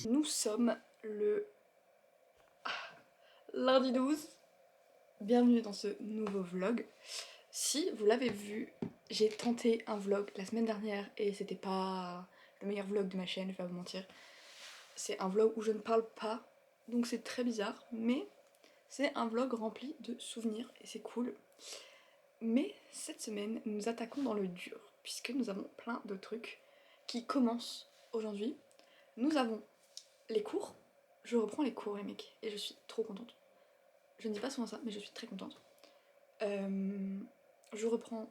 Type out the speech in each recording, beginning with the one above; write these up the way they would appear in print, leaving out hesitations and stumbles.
Nous sommes le lundi 12. Bienvenue dans ce nouveau vlog. Si vous l'avez vu, j'ai tenté un vlog la semaine dernière et c'était pas le meilleur vlog de ma chaîne, je vais pas vous mentir. C'est un vlog où je ne parle pas, donc c'est très bizarre, mais c'est un vlog rempli de souvenirs et c'est cool. Mais cette semaine, nous attaquons dans le dur, puisque nous avons plein de trucs qui commencent aujourd'hui. Nous avons les cours. Je reprends les cours les mecs, et je suis trop contente. Je ne dis pas souvent ça, mais je suis très contente. Je reprends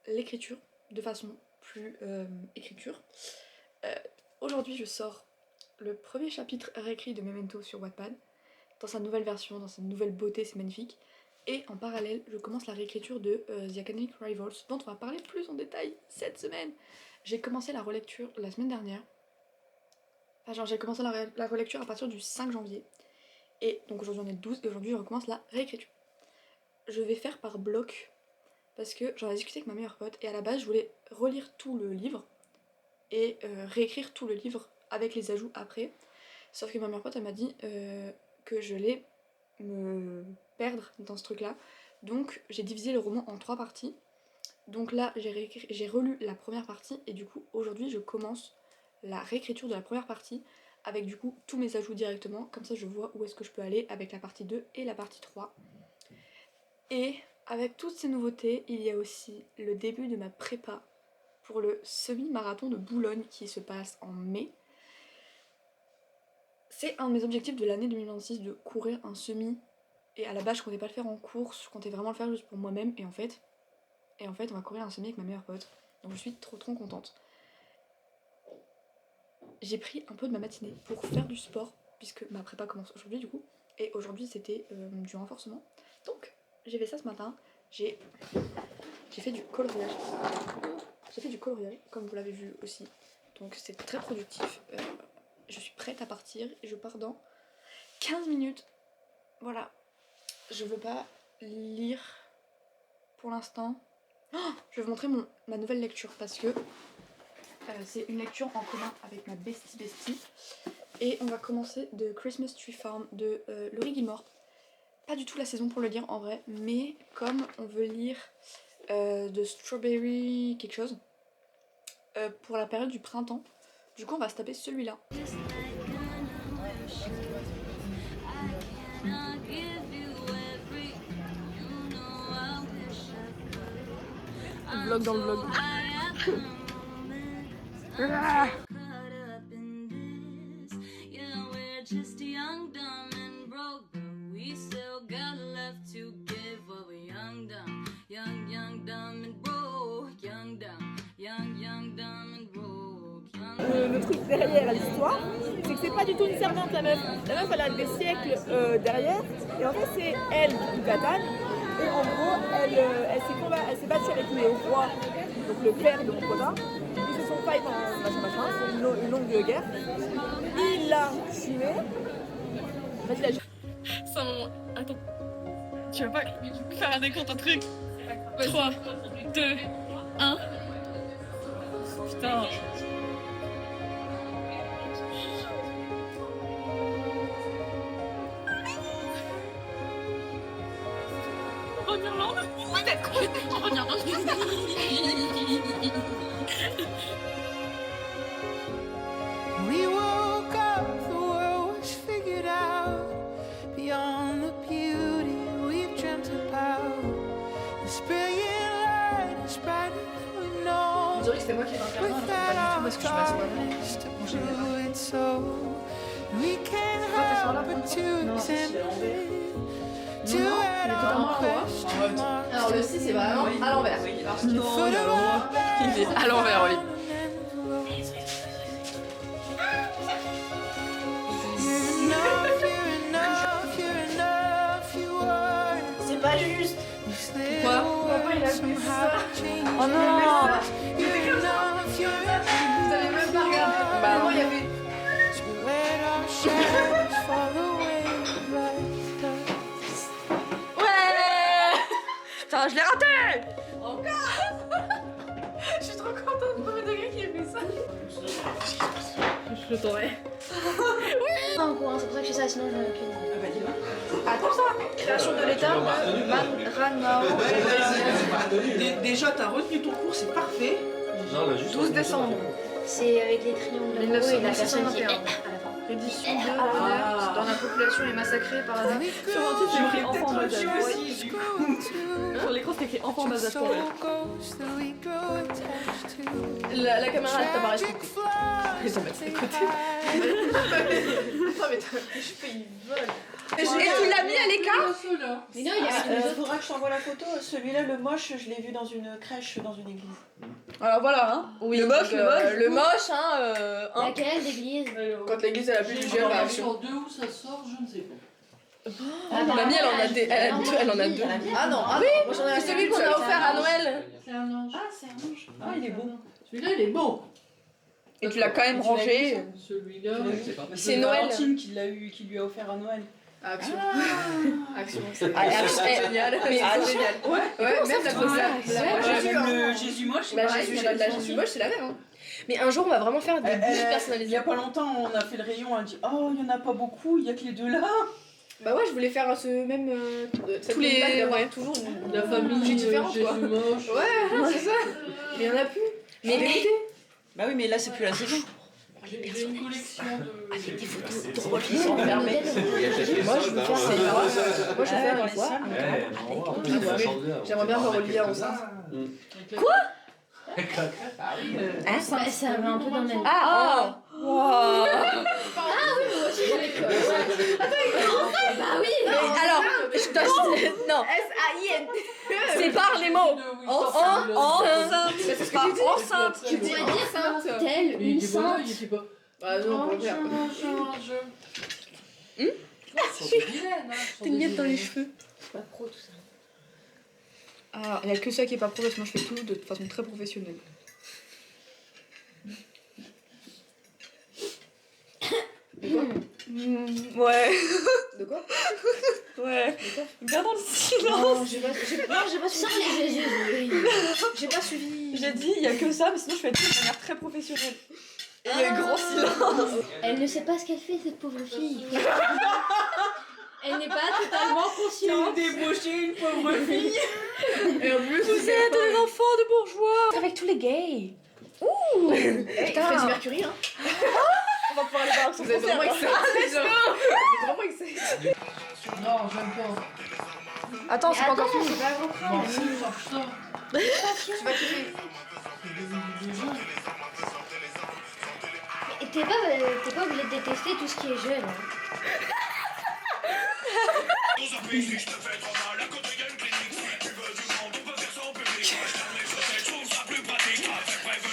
l'écriture de façon plus écriture. Aujourd'hui je sors le premier chapitre réécrit de Memento sur Wattpad, dans sa nouvelle version, dans sa nouvelle beauté, c'est magnifique. Et en parallèle, je commence la réécriture de The Academic Rivals, dont on va parler plus en détail cette semaine. J'ai commencé la relecture la semaine dernière. Enfin genre j'ai commencé la relecture à partir du 5 janvier. Et donc aujourd'hui on est le 12 et aujourd'hui je recommence la réécriture. Je vais faire par bloc parce que j'en ai discuté avec ma meilleure pote et à la base je voulais relire tout le livre et réécrire tout le livre avec les ajouts après. Sauf que ma meilleure pote elle m'a dit que je l'ai me perdre dans ce truc là. Donc j'ai divisé le roman en 3 parties. Donc là j'ai relu la première partie et du coup aujourd'hui je commence la réécriture de la première partie avec du coup tous mes ajouts directement, comme ça je vois où est-ce que je peux aller avec la partie 2 et la partie 3. Et avec toutes ces nouveautés, il y a aussi le début de ma prépa pour le semi-marathon de Boulogne qui se passe en mai. C'est un de mes objectifs de l'année 2026 de courir un semi. Et à la base je comptais pas le faire en course, je comptais vraiment le faire juste pour moi-même et en fait on va courir un semi avec ma meilleure pote. Donc je suis trop contente. J'ai pris un peu de ma matinée pour faire du sport puisque ma prépa commence aujourd'hui du coup. Et aujourd'hui c'était du renforcement. Donc j'ai fait ça ce matin. J'ai fait du coloriage. J'ai fait du coloriage comme vous l'avez vu aussi. Donc c'est très productif. Je suis prête à partir et je pars dans 15 minutes. Voilà. Je veux pas lire pour l'instant. Oh, je vais vous montrer ma nouvelle lecture parce que c'est une lecture en commun avec ma bestie. Et on va commencer de Christmas Tree Farm de Laurie Gilmore. Pas du tout la saison pour le lire en vrai, mais comme on veut lire de Strawberry quelque chose pour la période du printemps, du coup on va se taper celui-là. Vlog dans le vlog. Le truc derrière l'histoire, c'est que c'est pas du tout une servante la meuf. La meuf elle a des siècles derrière et en fait c'est elle qui tatane et en gros elle s'est battue avec le roi, donc le père de mon copain. Ils se sont faillis pendant machin, c'est une longue guerre. Il l'a tué. Vas-y là. C'est un moment. Attends. Tu vas pas faire un décompte un truc. 3, 2, 1. Putain. En Irlande, peut-être en Irlande. We woke up, the world was figured out. Beyond the beauty we've dreamt about. This brilliant light is brighter than we know. On dirait que c'était moi qui ai l'incarnat, alors que pas du tout parce que je passe moi. We can't help but to examine it. To add our question marks. Alors le 6 c'est vraiment à l'envers. Non, il est à l'envers. Il est à l'envers, Oli. C'est pas juste. Pourquoi il a fait ça? Oh non. Vous avez même pas regardé. Bah moi il y avait. Ouais. Putain, je l'ai raté. Encore. Je suis trop contente de premier degré qui ait fait ça. Je t'aurais. en cours, hein, c'est pour ça que je fais ça, sinon j'en ai aucune. Ah bah dis-moi. Attends ça. Création de l'État de Ranmao. Déjà, t'as retenu ton cours, c'est parfait. Non, là, juste 12 décembre. C'est avec les triangles en haut et la personne qui est 1921. à la fin. Édition 2 dans la population est massacrée par hasard. Sur un titre, j'ai écrit enfant en bas âge. Aussi, du coup. Sur l'écran, c'est écrit enfant en bas âge. Soul ghost that we grow attached to. La caméra, elle t'apparaît. Tragic Et ça flaws va être they de côté. hide. Attends mais tes cheveux ils volent. Et tu l'as mis à l'écart? Mais non, il y a Faudra que je t'envoie la photo. Celui-là, le moche, je l'ai vu dans une crèche, dans une église. Alors voilà, hein. Oui, le moche, hein. laquelle d'église. Quand l'église elle a plus de budget, bah, Sur 2 où ça sort, je ne sais pas. Mamie, elle en a deux. Elle en a deux. Ah non, ah oui, moi j'en ai C'est celui qu'on a offert à Noël. C'est un ange. Ah, c'est un ange. Ah, il est beau. Celui-là, il est beau. Et tu l'as quand même rangé. Celui-là, je sais pas. C'est Noël. Valentine qui lui a offert à Noël. Action. Action. C'est génial. Mais c'est génial. Ouais, même la pose Le Jésus moche, c'est Bah, pareil, Jésus, mais la la descendu. Jésus moche, c'est la même. Hein. Mais un jour, on va vraiment faire des bougies Il y personnalisées. a pas longtemps, on a fait le rayon, on a dit oh, il y en a pas beaucoup, il y a que les deux là. Bah ouais, je voulais faire ce même. Tous les. Ouais. toujours La famille bougie différente, Jésus quoi. moche. Ouais, c'est ça. Mais il y en a plus. Mais Bah oui, mais là c'est plus la saison. J'ai une collection de... avec des photos drôles qui sont fermées. Moi je veux faire ça. Moi je veux faire dans une les fois. salles. J'aimerais bien voir Olivia enceinte. Bah, ça va un peu dans le même. Ah wow. Bah oui. Alors, je dois. Non. S-A-I-N. Sépare les mots. Enceinte. C'est pas enceinte. Tu pourrais dire ça. Telle Mais il une était pas là, sainte. il était pas... Bah non, pour le faire. T'es miette dans les cheveux. Pas pro tout ça. Ah, il n'y a que ça qui est pas pro, sinon je fais tout de façon très professionnelle. Ouais. De quoi? Ouais. Bien dans le silence. Non, j'ai pas suivi. J'ai pas suivi. J'ai dit, il y a que ça, mais sinon je fais tout de manière très professionnelle. Et il y a un grand silence. Elle ne sait pas ce qu'elle fait, cette pauvre fille. Elle n'est pas totalement consciente. Débauché une pauvre fille. Et en plus, Vous êtes des enfants de bourgeois. Avec tous les gays. Ouh. putain, Freddie Mercury, hein. On va pouvoir aller voir son Vous êtes vraiment concert. excités. Vous êtes vraiment excités. Non, j'aime pas. Attends, c'est pas encore Attends, fini. c'est pas encore Non, si, ça. Tu vas kiffer. Et t'es pas obligé de détester tout ce qui est jeune.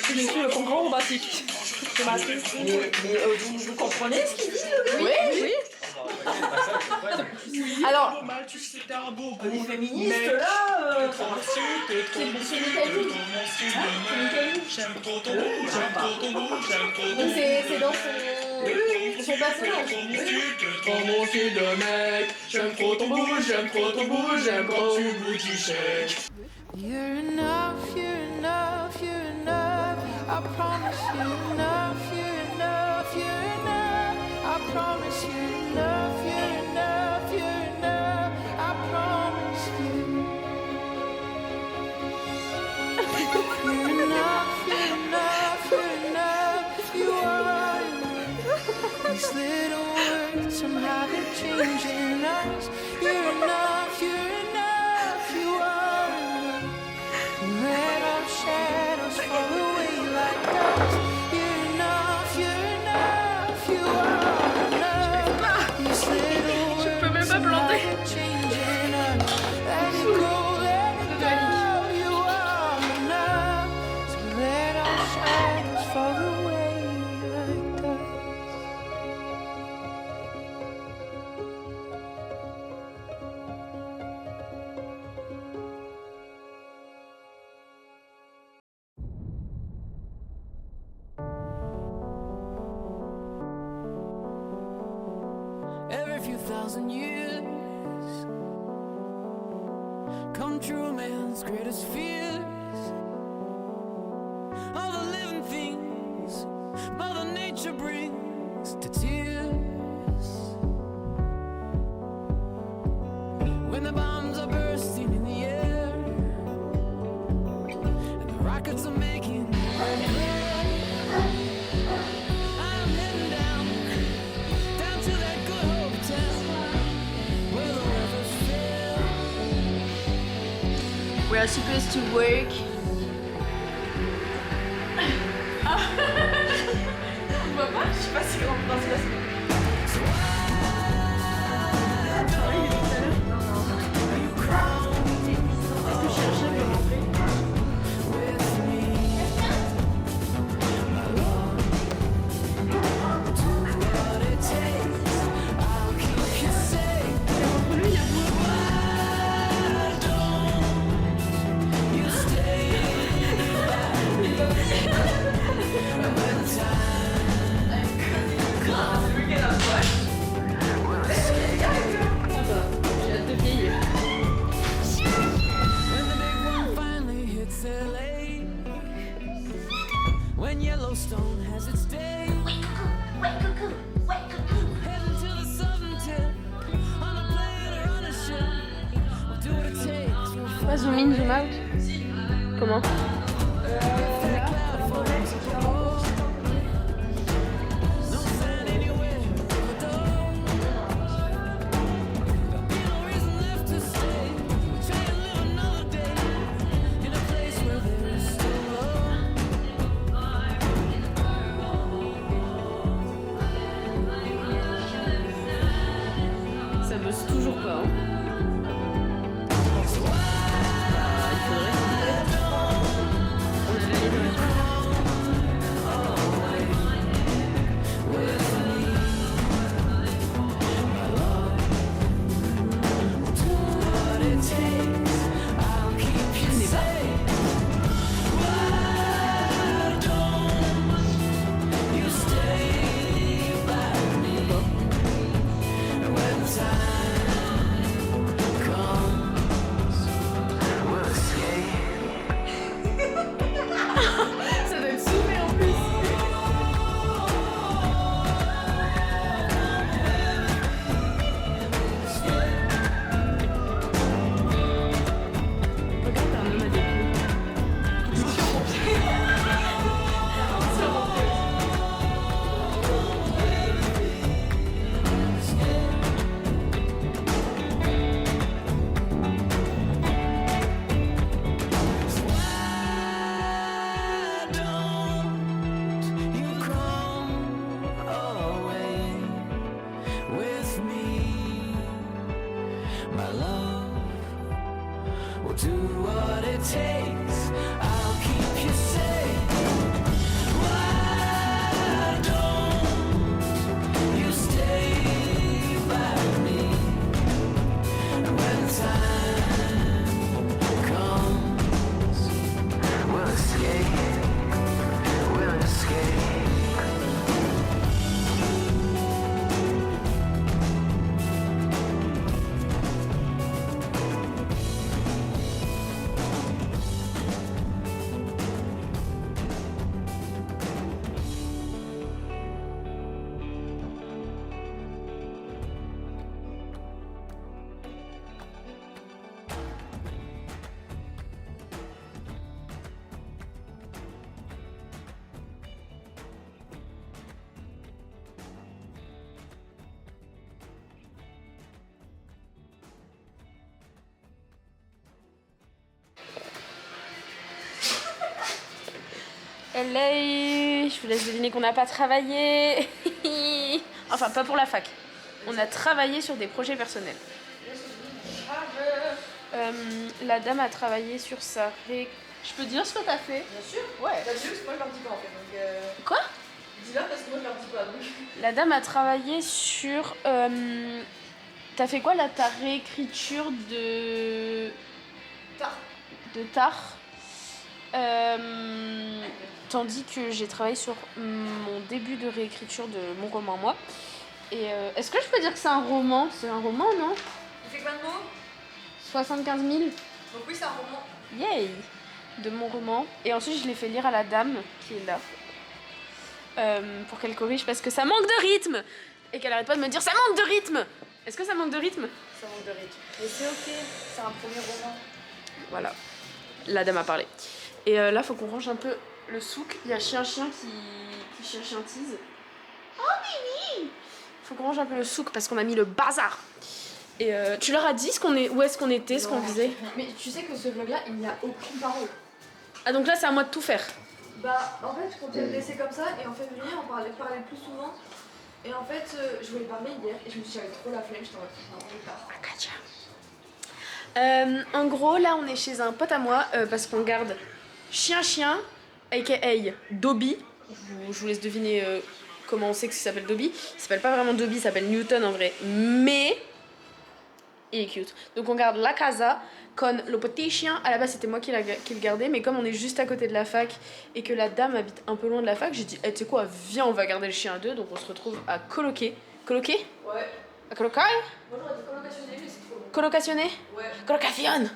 Je suis le comprends romantique. Vous comprenez ce qu'il dit? Oui. Alors, Les féministes là. C'est dans son personnage. Oh mon fils de mec, j'aime trop ton bouge, j'aime trop ton bouge, j'aime trop ton bout du chèque. You're enough, you're enough, you're enough. I promise you're enough, you're enough, you're enough. I promise you're enough, you're enough, you're enough. I promise you. You're enough, you're enough, you're enough. You are enough. These little words somehow they're changing us. You're enough, you're enough, you are enough. Let our shadows fall away like dust. You're enough, you are enough. These little words somehow they're changing us. Let it go, you are enough. So let our shadows fall away like dust. Every few thousand years come true man's greatest fears. All the living things Mother Nature brings to tears. We are supposed to work. On voit pas? Je sais pas si on pense là. When Yellowstone has its day, heading to the southern tip, on a plane or on a ship, we'll do what it takes. Pas zoom in, zoom out. Comment? No sign anywhere, no reason left to stay. We try and live another day in a place where there is still love. Ça bosse toujours pas. Hein. Ça doit être sourd en plus. Regarde, t'as un homme à des pieds. Why don't you come away with me, my love? We'll do what it takes. I'll keep you safe. Why don't you stay by me when time comes? We'll escape. We'll escape. LA, je vous laisse deviner qu'on n'a pas travaillé. Enfin, pas pour la fac. On a travaillé sur des projets personnels. La dame a travaillé sur sa ré... Je peux dire ce que t'as fait? Bien sûr. Ouais. T'as vu, parce que moi je leur dis pas en fait. Donc, Quoi? dis-leur parce que moi je leur dis pas. Donc. La dame a travaillé sur... T'as fait quoi là? Ta réécriture de... Tard. De Tar. Tandis que j'ai travaillé sur mon début de réécriture de mon roman, moi. Et est-ce que je peux dire que c'est un roman? C'est un roman, non? Tu fais combien de mots? 75 000. Donc oui, c'est un roman. Yay! De mon roman. Et ensuite, je l'ai fait lire à la dame qui est là. Pour qu'elle corrige parce que ça manque de rythme! Et qu'elle arrête pas de me dire ça manque de rythme! Est-ce que ça manque de rythme? Ça manque de rythme. Mais c'est ok, c'est un premier roman. Voilà. La dame a parlé. Et là, faut qu'on range un peu le souk. Il y a chien qui chientise. Oh, Mimi! Faut qu'on range un peu le souk parce qu'on a mis le bazar. Et tu leur as dit où est-ce qu'on était, ce qu'on faisait? Mais tu sais que ce vlog-là, il n'y a aucune parole. Ah donc là c'est à moi de tout faire. Bah en fait je comptais le laisser comme ça et en février on parlait plus souvent. Et en fait je voulais parler hier et je me suis dit j'avais trop la flemme, j'étais en mode non je pars. En gros là on est chez un pote à moi parce qu'on garde chien aka Dobby. Je vous laisse deviner comment on sait que ça s'appelle Dobby. Il s'appelle pas vraiment Dobby, il s'appelle Newton en vrai. Mais il est cute. Donc on garde la casa con le petit chien. À la base c'était moi qui le gardais, mais comme on est juste à côté de la fac et que la dame habite un peu loin de la fac, j'ai dit tu sais quoi, viens on va garder le chien à deux. Donc on se retrouve à coloquer. Coloquer? Ouais. À coloquer? Moi j'aurais dit colocationner mais c'est trop long. Colocationner? Ouais. Colocation!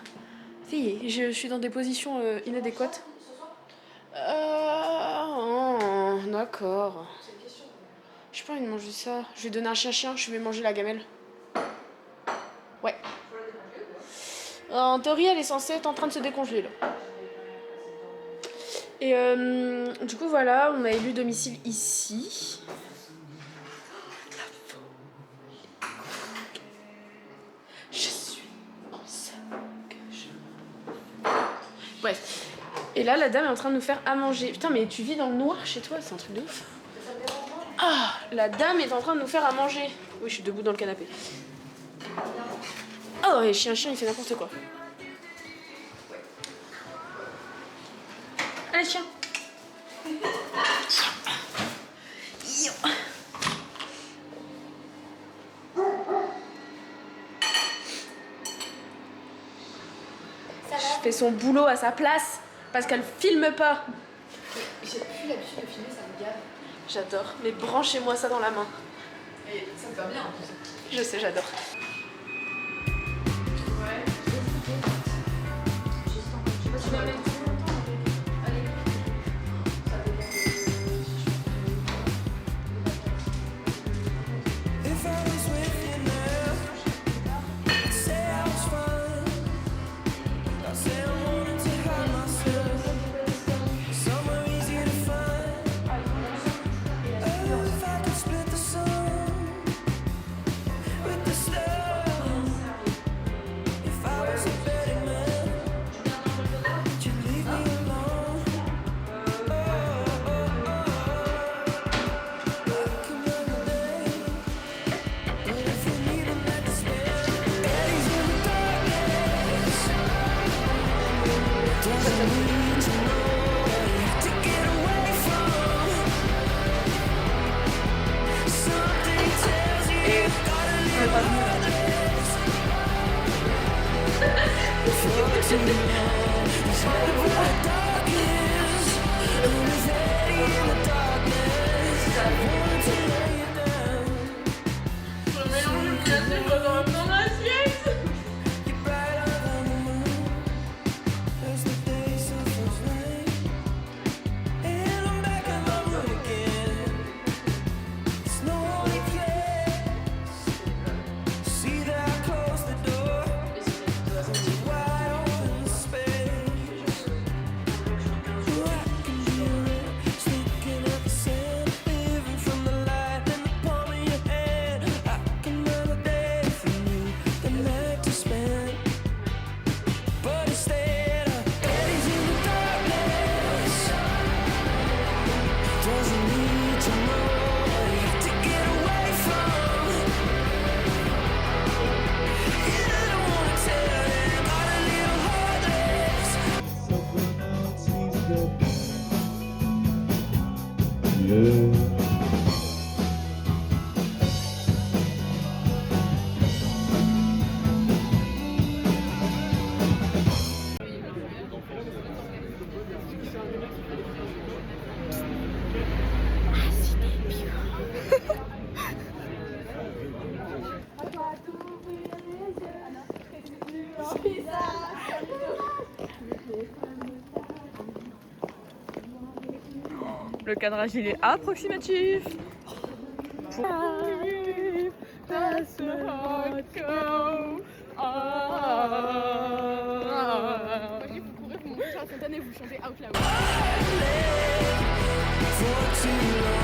Fille, je suis dans des positions inadéquates. D'accord. J'ai pas envie de manger ça. Je vais donner un chien, je vais manger la gamelle. Ouais. En théorie, elle est censée être en train de se décongeler là. Et du coup, voilà, on a élu domicile ici. Je suis ce que je... Bref. Et là, la dame est en train de nous faire à manger. Putain, mais tu vis dans le noir chez toi, c'est un truc de ouf. Ah, la dame est en train de nous faire à manger. Oui, je suis debout dans le canapé. Oh, et chien, il fait n'importe quoi. Allez, chien. Je fais son boulot à sa place parce qu'elle filme pas. J'ai plus l'habitude de filmer, ça me gave. J'adore, mais branchez-moi ça dans la main. Et ça me va bien en plus. Je sais, j'adore. If I was with you now, I'd say I was fine. I'd say I wanted to hide myself somewhere easy to find. Oh, if I could split the sun with the stars. If I was a betting man, would you leave me alone? Oh, I can remember days. But if you need a night to spend, Eddie's in the darkness. Doesn't need to know to get away from. Something tells you you've gotta live heartless. For too long, he's headed where the dark is. And with Eddie in the darkness, I want to lay you down. You're brighter than the moon as the day suffers rain. And I'm back in my room again. It's no only place. See that I closed the door. It's a wide open space. I can hear it sneaking up the sand, living from the light in the palm of your hand. I can remember day from you, the night to spend. But instead, Eddie's in the darkness. Doesn't need to know to get away from. Yeah, I don't wanna tell him, got a little heartless. Le cadrage il est approximatif. For too long.